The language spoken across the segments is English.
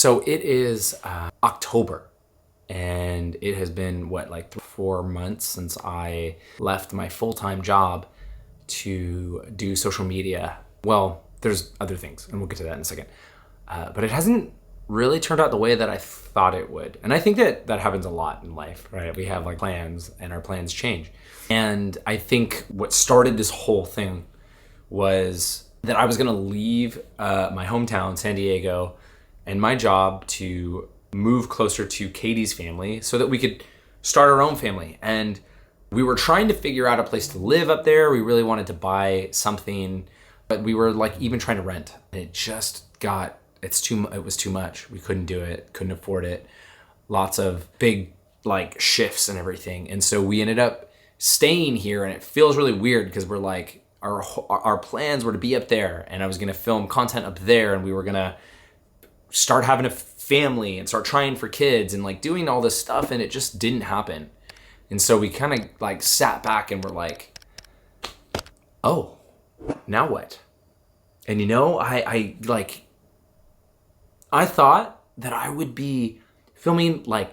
So it is October, and it has been, like 4 months since I left my full-time job to do social media. Well, there's other things, and we'll get to that in a second. But it hasn't really turned out the way that I thought it would. And I think that happens a lot in life, right? We have like plans, and our plans change. And I think what started this whole thing was that I was gonna leave my hometown, San Diego, and my job to move closer to Katie's family so that we could start our own family. And we were trying to figure out a place to live up there. We really wanted to buy something, but we were like even trying to rent. And it just it was too much. We couldn't do it, couldn't afford it. Lots of big like shifts and everything. And so we ended up staying here, and it feels really weird because we're like, our plans were to be up there, and I was gonna film content up there, and we were gonna start having a family and start trying for kids and like doing all this stuff, and it just didn't happen. And so we kind of like sat back and were like, oh, now what? And I thought that I would be filming like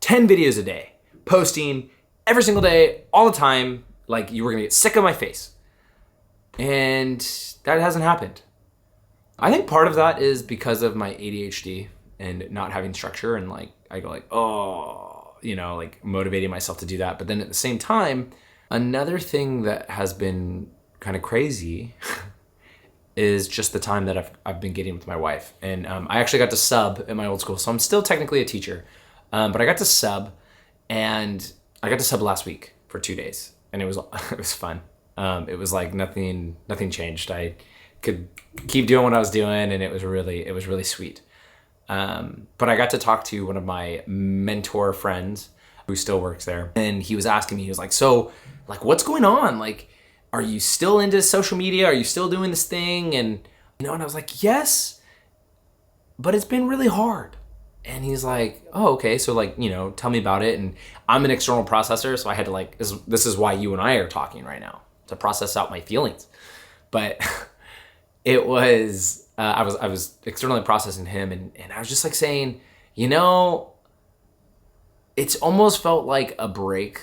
10 videos a day, posting every single day, all the time, like you were gonna get sick of my face. And that hasn't happened. I think part of that is because of my ADHD and not having structure, and like I go like, oh, like motivating myself to do that. But then at the same time, another thing that has been kind of crazy is just the time that I've been getting with my wife. And I actually got to sub at my old school, so I'm still technically a teacher, but I got to sub, and I got to sub last week for 2 days, and it was fun. It was like nothing changed. I could keep doing what I was doing, and it was really sweet. But I got to talk to one of my mentor friends who still works there, and he was asking me, he was like, so like, what's going on? Like, are you still into social media? Are you still doing this thing? And, and I was like, yes, but it's been really hard. And he's like, oh, okay. So like, tell me about it. And I'm an external processor, so I had to like, this is why you and I are talking right now, to process out my feelings. But it was, I was externally processing him, and I was just like saying, it's almost felt like a break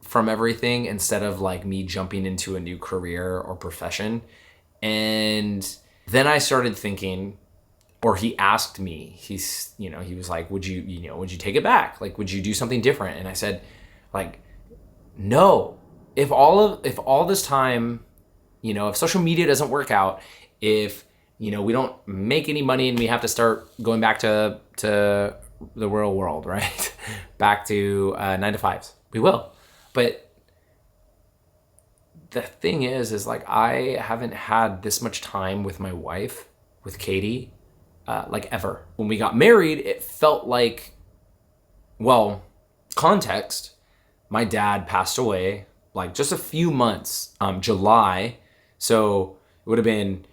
from everything instead of like me jumping into a new career or profession. And then I started thinking, or he asked me, he was like, would you take it back? Like, would you do something different? And I said, like, no. If all this time, if social media doesn't work out, if, we don't make any money and we have to start going back to the real world, right? Back to 9 to 5s, we will. But the thing is like, I haven't had this much time with my wife, with Katie, like ever. When we got married, it felt like, well, context, my dad passed away like just a few months, July. So it would have been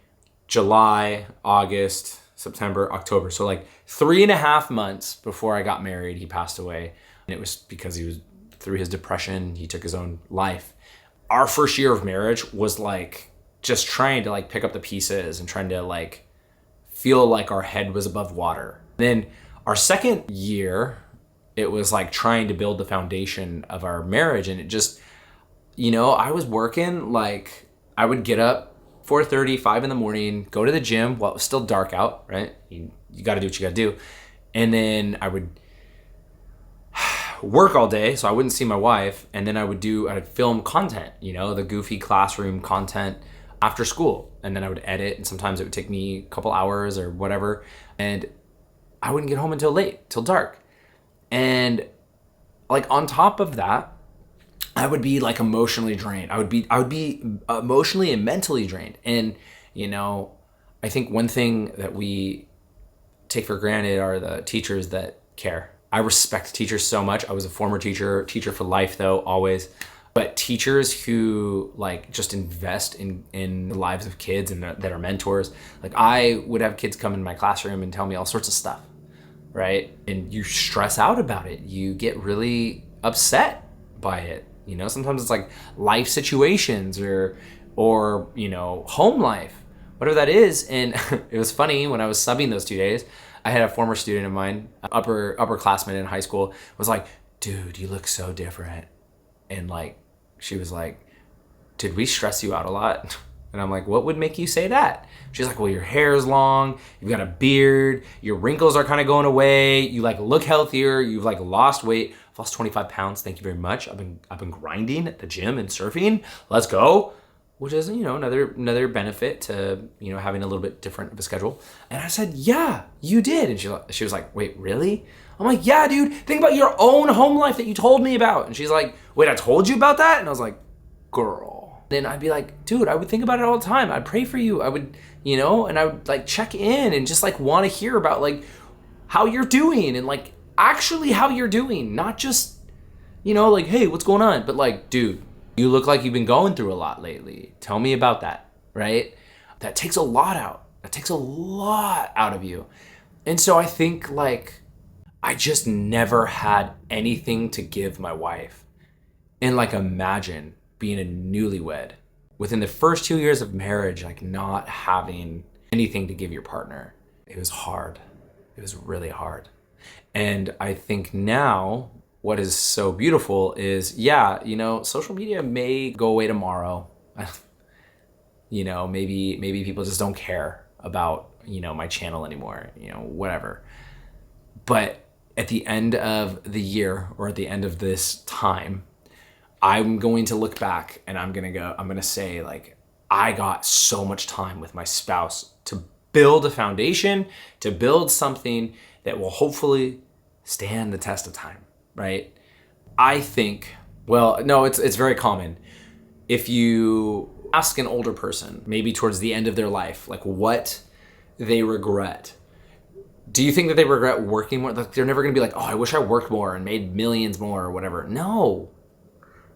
July, August, September, October. So like 3.5 months before I got married, he passed away. And it was because he was, through his depression, he took his own life. Our first year of marriage was like just trying to like pick up the pieces and trying to like feel like our head was above water. Then our second year, it was like trying to build the foundation of our marriage. And it just, I was working, like I would get up 4:30, 5 in the morning, go to the gym while it was still dark out, right? You got to do what you got to do. And then I would work all day, so I wouldn't see my wife. And then I'd film content, the goofy classroom content after school. And then I would edit, and sometimes it would take me a couple hours or whatever. And I wouldn't get home until late, till dark. And like on top of that, I would be like emotionally drained. I would be emotionally and mentally drained. And, I think one thing that we take for granted are the teachers that care. I respect teachers so much. I was a former teacher for life though, always. But teachers who like just invest in the lives of kids and that are mentors. Like I would have kids come in my classroom and tell me all sorts of stuff, right? And you stress out about it. You get really upset by it. Sometimes it's like life situations or home life, whatever that is. And it was funny when I was subbing those 2 days, I had a former student of mine, upperclassman in high school, was like, dude, you look so different. And like, she was like, did we stress you out a lot? And I'm like, what would make you say that? She's like, well, your hair is long, you've got a beard, your wrinkles are kind of going away, you like look healthier, you've like lost weight. I've lost 25 pounds, thank you very much. I've been grinding at the gym and surfing. Let's go. Which is, another benefit to, having a little bit different of a schedule. And I said, yeah, you did. And she was like, wait, really? I'm like, yeah, dude, think about your own home life that you told me about. And she's like, wait, I told you about that? And I was like, girl. Then I'd be like, dude, I would think about it all the time. I'd pray for you. I would, and I would like check in and just like want to hear about like how you're doing and like actually how you're doing. Not just, like, hey, what's going on? But like, dude, you look like you've been going through a lot lately. Tell me about that, right? That takes a lot out. That takes a lot out of you. And so I think like I just never had anything to give my wife. And like imagine being a newlywed within the first 2 years of marriage, like not having anything to give your partner. It was hard. It was really hard. And I think now what is so beautiful is, social media may go away tomorrow. Maybe people just don't care about, my channel anymore, whatever. But at the end of the year or at the end of this time, I'm going to look back and I'm going to say like, I got so much time with my spouse to build a foundation, to build something that will hopefully stand the test of time, right? I think, it's very common. If you ask an older person, maybe towards the end of their life, like what they regret, do you think that they regret working more? Like they're never going to be like, oh, I wish I worked more and made millions more or whatever. No.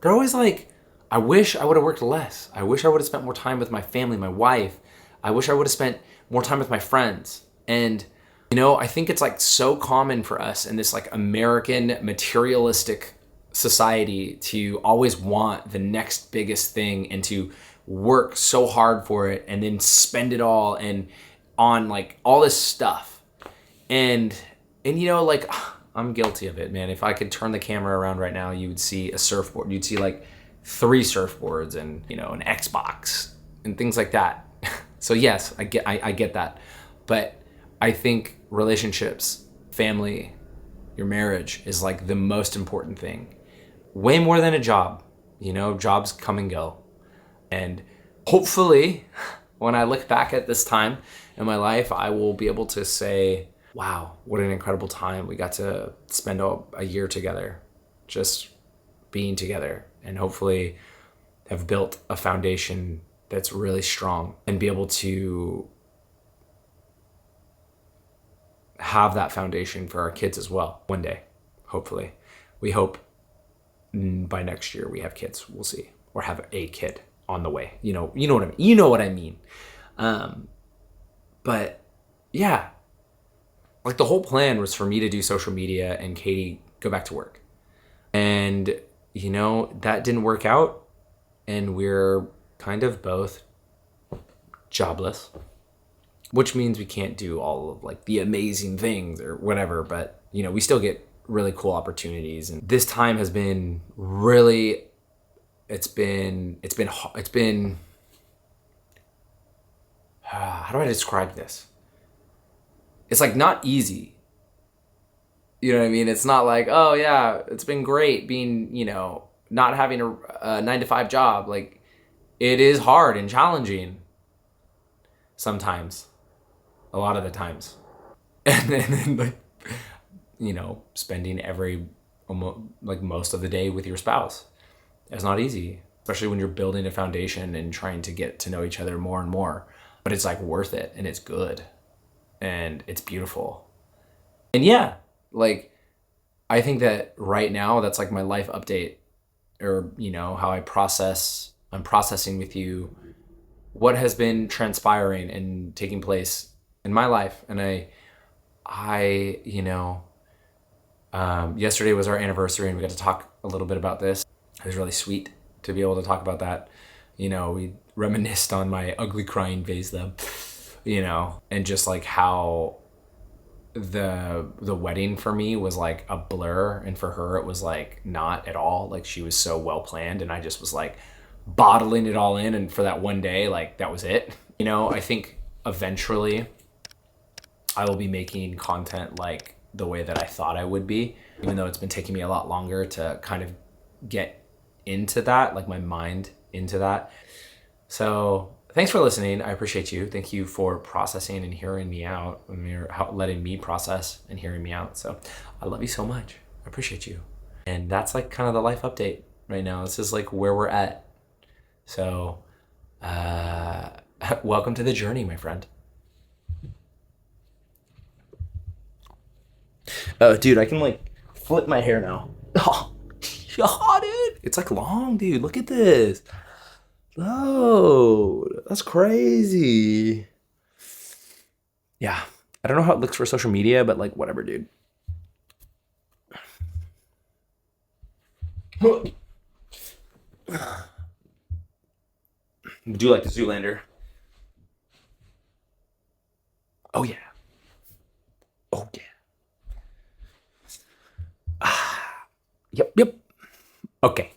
They're always like, I wish I would have worked less. I wish I would have spent more time with my family, my wife. I wish I would have spent more time with my friends. And, I think it's like so common for us in this like American materialistic society to always want the next biggest thing and to work so hard for it and then spend it all and on like all this stuff. And like I'm guilty of it, man. If I could turn the camera around right now, you would see a surfboard. You'd see like 3 surfboards and, an Xbox and things like that. So yes, I get that. But I think relationships, family, your marriage is like the most important thing. Way more than a job. Jobs come and go. And hopefully when I look back at this time in my life, I will be able to say, wow, what an incredible time. We got to spend a year together, just being together, and hopefully have built a foundation that's really strong and be able to have that foundation for our kids as well one day, hopefully. We hope by next year we have kids, we'll see, or have a kid on the way. You know what I mean? You know what I mean. But yeah, like the whole plan was for me to do social media and Katie go back to work. And, that didn't work out. And we're kind of both jobless, which means we can't do all of like the amazing things or whatever. But, we still get really cool opportunities. And this time has been really, it's been, how do I describe this? It's like not easy. You know what I mean? It's not like, oh yeah, it's been great being, not having a 9-to-5 job. Like it is hard and challenging sometimes, a lot of the times. And then like, spending most of the day with your spouse. It's not easy, especially when you're building a foundation and trying to get to know each other more and more. But it's like worth it and it's good. And it's beautiful. And yeah, like, I think that right now, that's like my life update or, how I'm processing with you what has been transpiring and taking place in my life. And yesterday was our anniversary and we got to talk a little bit about this. It was really sweet to be able to talk about that. We reminisced on my ugly crying phase though. And just like how the wedding for me was like a blur, and for her it was like not at all. Like she was so well planned, and I just was like bottling it all in, and for that one day, like that was it. You know, I think eventually I will be making content like the way that I thought I would be, even though it's been taking me a lot longer to kind of get into that, like my mind into that. So thanks for listening. I appreciate you. Thank you for processing and hearing me out, and you're letting me process and hearing me out. So I love you so much. I appreciate you. And that's like kind of the life update right now. This is like where we're at. So welcome to the journey, my friend. Oh, dude, I can like flip my hair now. Oh, dude. It's like long, dude. Look at this. Oh, that's crazy. Yeah. I don't know how it looks for social media, but like whatever, dude. Do you like the Zoolander? Oh yeah. Oh yeah. Yep, yep. Okay.